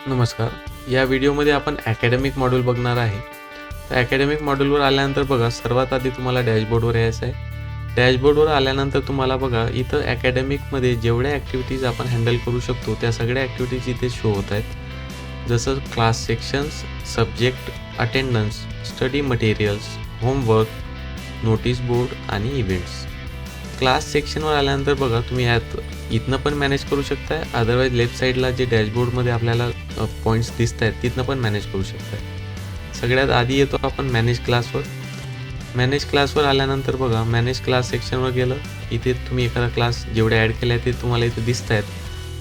नमस्कार. या व्हिडिओमध्ये आपण अकॅडमिक मॉड्यूल बघणार आहे. तर अकॅडमिक मॉड्यूलवर आल्यानंतर बघा सर्वात आधी तुम्हाला डॅशबोर्डवर यायचं आहे. डॅशबोर्डवर आल्यानंतर तुम्हाला बघा इथं अकॅडमिकमध्ये जेवढ्या ॲक्टिव्हिटीज आपण हँडल करू शकतो त्या सगळ्या ॲक्टिव्हिटीज इथे शो होत आहेत. जसं class sections, subject, attendance, study materials, homework, notice board आणि इव्हेंट्स. क्लास सेक्शनवर आल्यानंतर बघा तुम्ही इथनं पण मॅनेज करू शकताय. अदरवाईज लेफ्ट साईडला जे डॅशबोर्डमध्ये आपल्याला पॉईंट्स दिसत आहेत तिथनं पण मॅनेज करू शकताय. सगळ्यात आधी येतो आपण मॅनेज क्लासवर. मॅनेज क्लासवर आल्यानंतर बघा मॅनेज क्लास सेक्शनवर गेलं. इथे तुम्ही एखादा क्लास जेवढे ॲड केले आहे ते तुम्हाला इथे दिसत आहेत.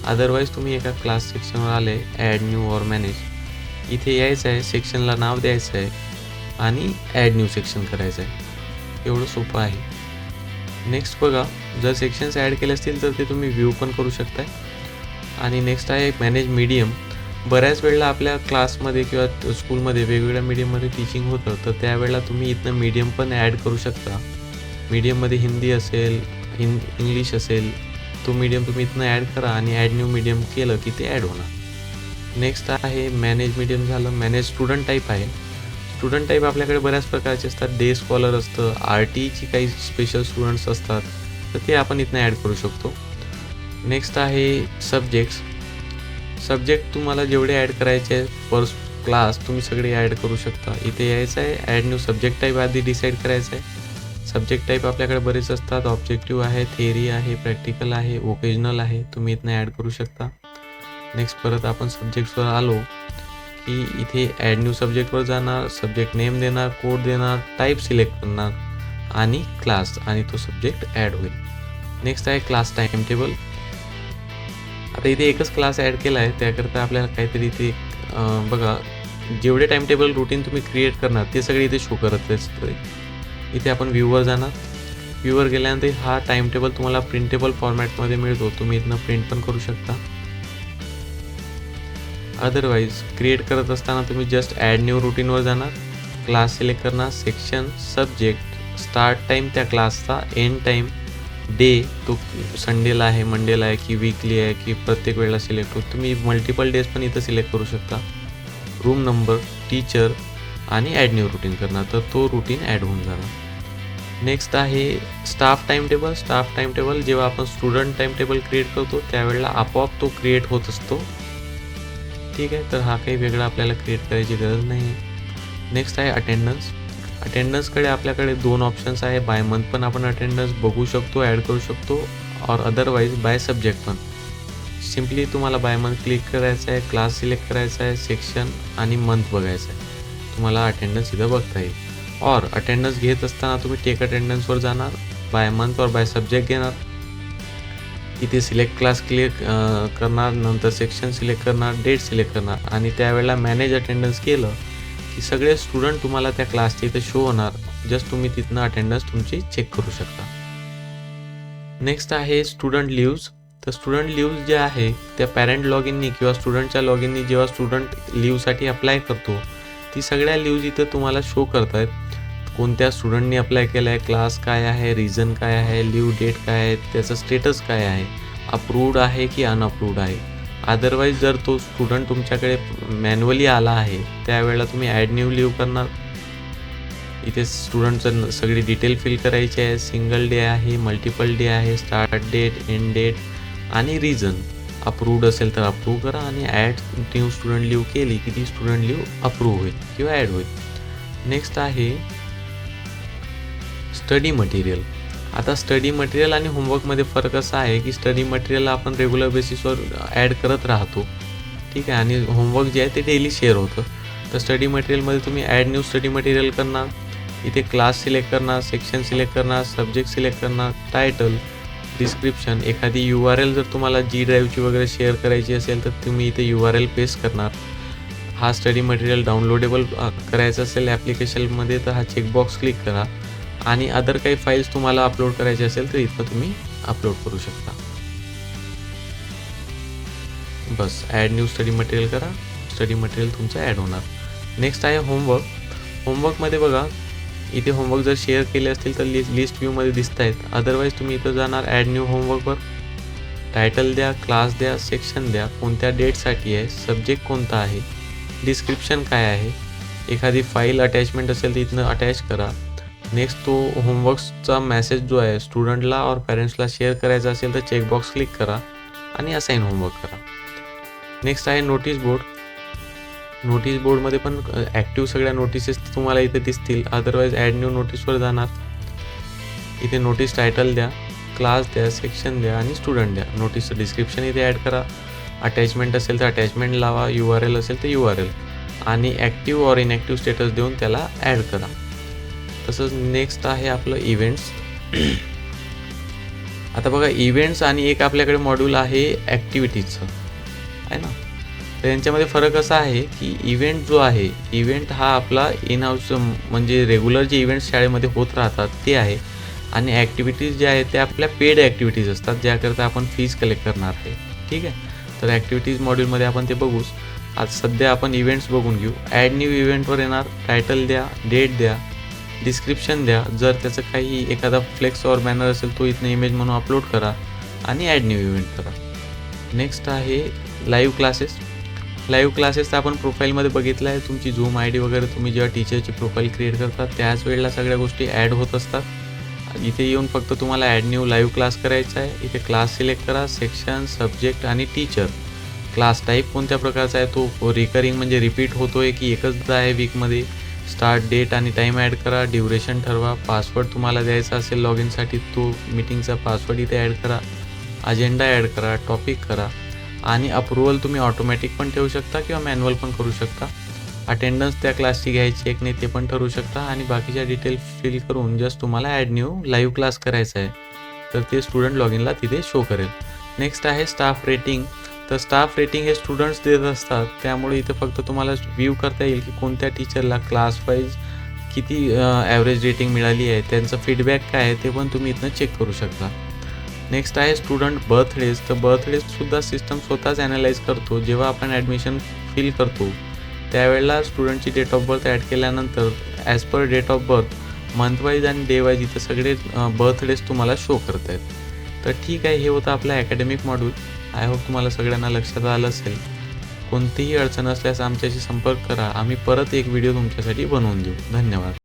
अदरवाईज तुम्ही एका क्लास सेक्शनवर आले, ॲड न्यू ऑर मॅनेज, इथे यायचं आहे, सेक्शनला नाव द्यायचं आहे आणि ॲड न्यू सेक्शन करायचं आहे. एवढं सोपं आहे. नेक्स्ट बघा जर सेक्शन्स ॲड केले असतील तर ते तुम्ही व्ह्यू पण करू शकताय. आणि नेक्स्ट आहे मॅनेज मीडियम. बऱ्याच वेळेला आपल्या क्लासमध्ये किंवा स्कूलमध्ये वेगवेगळ्या मीडियममध्ये टीचिंग होतं, तर त्यावेळेला तुम्ही इथनं मीडियम पण ॲड करू शकता. मीडियममध्ये हिंदी असेल, इंग्लिश असेल, तो मीडियम तुम्ही इथनं ॲड करा आणि ॲड न्यू मीडियम केलं की ते ॲड होणार. नेक्स्ट आहे मॅनेज मीडियम झालं. मॅनेज स्टुडंट टाईप आहे. स्टुडंट टाईप आपल्याकडे बऱ्याच प्रकारचे असतात. डे स्कॉलर असतं, RTची काही स्पेशल स्टुडंट्स असतात, तर ते आपण इथनं ॲड करू शकतो. नेक्स्ट आहे सब्जेक्ट्स. सब्जेक्ट तुम्हाला जेवढे ॲड करायचे आहे पर क्लास तुम्ही सगळे ॲड करू शकता. इथे यायचं आहे, ॲड न्यू सब्जेक्ट टाईप आधी डिसाईड करायचं आहे. सब्जेक्ट टाईप आपल्याकडे बरेच असतात. ऑब्जेक्टिव्ह आहे, थिअरी आहे, प्रॅक्टिकल आहे, ओकेजनल आहे, तुम्ही इथनं ॲड करू शकता. नेक्स्ट परत आपण सब्जेक्ट्सवर आलो की इथे ॲड न्यू सब्जेक्टवर जाणार, सब्जेक्ट नेम देणार, कोड देणार, टाईप सिलेक्ट करणार आणि क्लास, आणि तो सब्जेक्ट ॲड होईल. नेक्स्ट आहे क्लास टाईम टेबल. आता इथे एकच क्लास ॲड केला आहे, त्याकरता आपल्याला काहीतरी इथे बघा जेवढे टाईम टेबल रुटीन तुम्ही क्रिएट करणार ते सगळे इथे शो करत असते. इथे आपण व्ह्यूवर जाणार. व्ह्यूवर गेल्यानंतर हा टाईम टेबल तुम्हाला प्रिंटेबल फॉर्मॅटमध्ये मिळतो. तुम्ही इथनं प्रिंट पण करू शकता. अदरवाईज क्रिएट करत असताना तुम्ही जस्ट ॲड न्यू रुटीनवर जाणार, क्लास सिलेक्ट करणार, सेक्शन, सब्जेक्ट, स्टार्ट टाईम त्या क्लासचा, एंड टाईम, डे तो संडेला आहे, मंडेला आहे की वीकली आहे की प्रत्येक वेळेला सिलेक्ट होतो. तुम्ही मल्टिपल डेज पण इथं सिलेक्ट करू शकता. रूम नंबर, टीचर आणि ॲड न्यू रुटीन करणार, तर तो रुटीन ॲड होऊन जाणार. नेक्स्ट आहे staff time table. Staff time table जेव्हा आपण स्टुडंट टाईम टेबल क्रिएट करतो त्यावेळेला आपोआप तो क्रिएट होत असतो. ठीक आहे, तर हा काही वेगळा आपल्याला क्रिएट करायची गरज नाही आहे. नेक्स्ट आहे अटेंडन्स. अटेंडन्सकडे आपल्याकडे दोन ऑप्शन्स आहे. बाय मंथ पण आपण अटेंडन्स बघू शकतो, ॲड करू शकतो, और अदरवाईज बाय सब्जेक्ट पण. सिम्पली तुम्हाला बाय मंथ क्लिक करायचं आहे, क्लास सिलेक्ट करायचा आहे, सेक्शन आणि मंथ बघायचं आहे. तुम्हाला अटेंडन्स इथं बघता येईल. और अटेंडन्स घेत असताना तुम्ही टेक अटेंडन्सवर जाणार, बाय मंथ और बाय सब्जेक्ट घेणार, इथे सिलेक्ट क्लास क्लिक करणार, नंतर सेक्शन सिलेक्ट करणार, डेट सिलेक्ट करणार आणि त्यावेळेला मॅनेज अटेंडन्स केलं की सगळे स्टुडंट तुम्हाला त्या क्लासचे इथे शो होणार. जस्ट तुम्ही तिथनं अटेंडन्स तुमची चेक करू शकता. नेक्स्ट आहे स्टुडंट लिव्ज. तर स्टुडंट लिव्ज जे आहे त्या पॅरेंट लॉग इननी किंवा स्टुडंटच्या लॉग इननी जेव्हा स्टुडंट लिव्हसाठी अप्लाय करतो ती सगळ्या लिव्ज इथं तुम्हाला शो करत आहेत. कोणत्या स्टुडंटनी अप्लाय केलं आहे, क्लास काय आहे, रिझन काय आहे, लिव्ह डेट काय आहे, त्याचं स्टेटस काय आहे, अप्रूव्ड आहे की अनअप्रूव्ड आहे. अदरवाईज जर तो स्टुडंट तुमच्याकडे मॅन्युअली आला आहे त्यावेळेला तुम्ही ॲड न्यू लिव्ह करणार. इथे स्टुडंटचं सगळी डिटेल फिल करायची आहे. सिंगल डे आहे, मल्टिपल डे आहे, स्टार्ट डेट, एंड डेट आणि रिझन. अप्रूव्ड असेल तर अप्रूव्ह करा आणि ॲड न्यू स्टुडंट लिव्ह केली की ती स्टुडंट लिव्ह अप्रूव्ह होईल किंवा ॲड होईल. नेक्स्ट आहे स्टडी मटेरियल. आता स्टडी मटेरियल आणि होमवर्कमध्ये फरक असा आहे की स्टडी मटेरियल आपण रेग्युलर बेसिसवर ॲड करत राहतो, ठीक आहे, आणि होमवर्क जे आहे ते डेली शेअर होतं. तर स्टडी मटेरियलमध्ये तुम्ही ॲड न्यू स्टडी मटेरियल करणार, इथे क्लास सिलेक्ट करणार, सेक्शन सिलेक्ट करणार, सब्जेक्ट सिलेक्ट करणार, टायटल, डिस्क्रिप्शन, एखादी URL जर तुम्हाला G ड्राईव्हची वगैरे शेअर करायची असेल तर तुम्ही इथे URL पेस्ट करणार. हा स्टडी मटेरियल डाउनलोडेबल करायचं असेल ॲप्लिकेशनमध्ये तर हा चेकबॉक्स क्लिक करा आणि अदर काही फाईल्स तुम्हाला अपलोड करायचे असेल तर इथं तुम्ही अपलोड करू शकता. बस ॲड न्यू स्टडी मटेरियल करा, स्टडी मटेरियल तुमचं ॲड होणार. नेक्स्ट आहे होमवर्क. होमवर्कमध्ये बघा इथे होमवर्क जर शेअर केले असतील तर लिस्ट व्ह्यूमध्ये दिसत आहेत. अदरवाईज तुम्ही इथं जाणार ॲड न्यू होमवर्कवर. टायटल द्या, क्लास द्या, सेक्शन द्या, कोणत्या डेटसाठी आहे, सब्जेक्ट कोणता आहे, डिस्क्रिप्शन काय आहे, एखादी फाईल अटॅचमेंट असेल तर इथनं अटॅच करा. नेक्स्ट तो होमवर्क्सचा मेसेज जो आहे स्टुडंटला और पॅरेंट्सला शेअर करायचा असेल तर चेकबॉक्स क्लिक करा आणि असाइन होमवर्क करा. नेक्स्ट आहे नोटीस बोर्ड. नोटीस बोर्डमध्ये पण ॲक्टिव्ह सगळ्या नोटिसेस तुम्हाला इथे दिसतील. अदरवाईज ॲड न्यू नोटीसवर जाणार. इथे नोटीस टायटल द्या, क्लास द्या, सेक्शन द्या आणि स्टुडंट द्या. नोटीसचं डिस्क्रिप्शन इथे ॲड करा. अटॅचमेंट असेल तर अटॅचमेंट लावा, URL असेल तर URL आणि ॲक्टिव्ह और इनॲक्टिव्ह स्टेटस देऊन त्याला ॲड करा. तसंच नेक्स्ट आहे आपलं इव्हेंट्स. आता बघा इव्हेंट्स आणि एक आपल्याकडे मॉड्यूल आहे ॲक्टिव्हिटीजचं आहे ना. तर यांच्यामध्ये फरक असा आहे की इव्हेंट जो आहे, इव्हेंट हा आपला इन हाऊस म्हणजे रेग्युलर जे इव्हेंट्स शाळेमध्ये होत राहतात ते आहे आणि ॲक्टिव्हिटीज जे आहेत ते आपल्या पेड ॲक्टिव्हिटीज असतात ज्याकरता आपण फीज कलेक्ट करणार आहे. ठीक आहे, तर ॲक्टिव्हिटीज मॉड्यूलमध्ये आपण ते बघूच. आज सध्या आपण इव्हेंट्स बघून घेऊ. ॲड न्यू इव्हेंटवर येणार. टायटल द्या, डेट द्या, डिस्क्रिप्शन द्या. जर त्याचं काही एखादा फ्लेक्स और बॅनर असेल तो इथनं इमेज म्हणून अपलोड करा आणि ॲड न्यू इव्हेंट करा. नेक्स्ट आहे लाईव्ह क्लासेस. लाईव्ह क्लासेस तर आपण प्रोफाईलमध्ये बघितलं आहे. तुमची झूम ID वगैरे तुम्ही जेव्हा टीचरची प्रोफाईल क्रिएट करतात त्याच वेळेला सगळ्या गोष्टी ॲड होत असतात. इथे येऊन फक्त तुम्हाला ॲड न्यू लाईव्ह क्लास करायचा आहे. इथे क्लास सिलेक्ट करा, सेक्शन, सब्जेक्ट आणि टीचर. क्लास टाईप कोणत्या प्रकारचा आहे, तो रिकरिंग म्हणजे रिपीट होतो आहे की एकचदा आहे वीकमध्ये. स्टार्ट डेट आणि टाईम ॲड करा. ड्युरेशन ठरवा. पासवर्ड तुम्हाला द्यायचा असेल लॉग इनसाठी तो मीटिंगचा पासवर्ड इथे ॲड करा. अजेंडा ॲड करा, टॉपिक करा आणि अप्रुव्हल तुम्ही ऑटोमॅटिक पण ठेवू शकता किंवा मॅन्युअल पण करू शकता. अटेंडन्स त्या क्लासची घ्यायची एक नाही ते पण ठरवू शकता आणि बाकीच्या डिटेल फिल करून जस्ट तुम्हाला ॲड न्यू लाईव्ह क्लास करायचा आहे तर ते स्टुडंट लॉग इनला तिथे शो करेल. नेक्स्ट आहे स्टाफ रेटिंग. तर स्टाफ रेटिंग हे स्टुडंट्स देत असतात त्यामुळे इथे फक्त तुम्हाला व्ह्यू करता येईल की कोणत्या टीचरला क्लास वाईज किती ॲव्हरेज रेटिंग मिळाली आहे, त्यांचं फीडबॅक काय आहे ते पण तुम्ही इथनं चेक करू शकता. नेक्स्ट आहे स्टुडंट बर्थडेज. तर बर्थडेजसुद्धा सिस्टम स्वतःच ॲनालाइज करतो. जेव्हा आपण ॲडमिशन फिल करतो त्यावेळेला स्टुडंटची डेट ऑफ बर्थ ॲड केल्यानंतर as per date of birth month wise आणि डे वाईज इथं सगळे बर्थडेज तुम्हाला शो करत आहेत. तर ठीक आहे, हे होतं आपलं ॲकॅडमिक मॉड्यूल. आय होप तुम्हाला सगळ्यांना लक्षात आलं असेल. कोणतीही अडचण असल्यास आमच्याशी संपर्क करा. आम्ही परत एक व्हिडिओ तुमच्यासाठी बनवून देऊ. धन्यवाद.